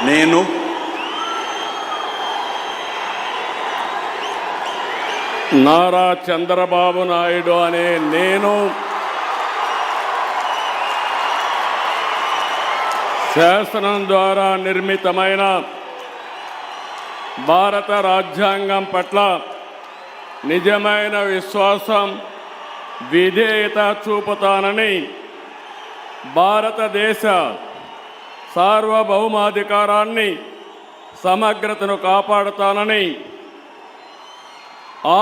నేను నారా చంద్రబాబు నాయుడు అనే నేను శాసనం ద్వారా నిర్మితమైన భారత రాజ్యాంగం పట్ల నిజమైన విశ్వాసం, విధేయత చూపుతానని, భారతదేశ సార్వభౌమాధికారాన్ని, సమగ్రతను కాపాడుతానని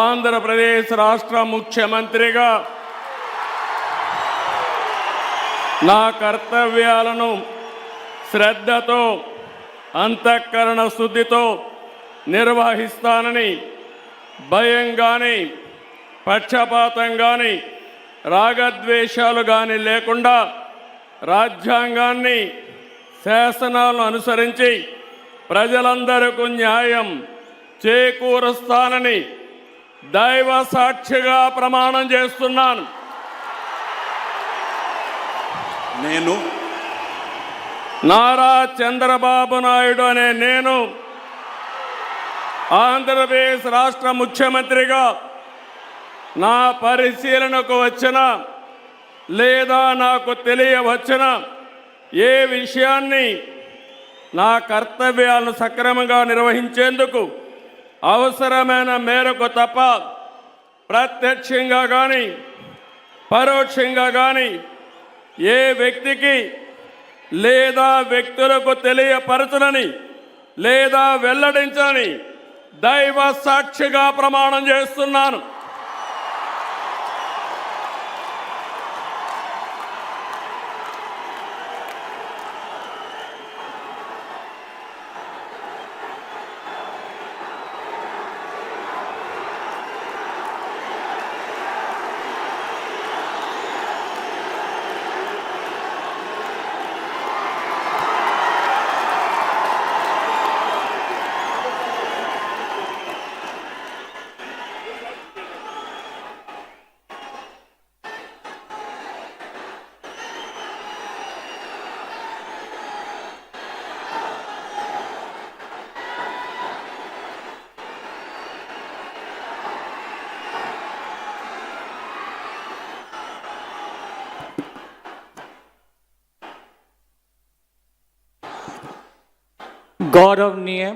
ఆంధ్రప్రదేశ్ రాష్ట్ర ముఖ్యమంత్రిగా నా కర్తవ్యాలను శ్రద్ధతో, అంతఃకరణ శుద్ధితో నిర్వహిస్తానని, భయం కానీ, పక్షపాతం కానీ, రాగద్వేషాలు కానీ లేకుండా రాజ్యాంగాన్ని, శాసనాలను అనుసరించి ప్రజలందరికీ న్యాయం చేకూరుస్తానని దైవ సాక్షిగా ప్రమాణం చేస్తున్నాను. నేను నారా చంద్రబాబు నాయుడు అనే నేను ఆంధ్రప్రదేశ్ రాష్ట్ర ముఖ్యమంత్రిగా నా పరిశీలనకు వచ్చిన లేదా నాకు తెలియవచ్చిన ఏ విషయాన్ని నా కర్తవ్యాలను సక్రమంగా నిర్వహించేందుకు అవసరమైన మేరకు తప్ప ప్రత్యక్షంగా కానీ పరోక్షంగా కానీ ఏ వ్యక్తికి లేదా వ్యక్తులకు తెలియపరచనని లేదా వెల్లడించని దైవ సాక్షిగా ప్రమాణం చేస్తున్నాను. गौरवनीय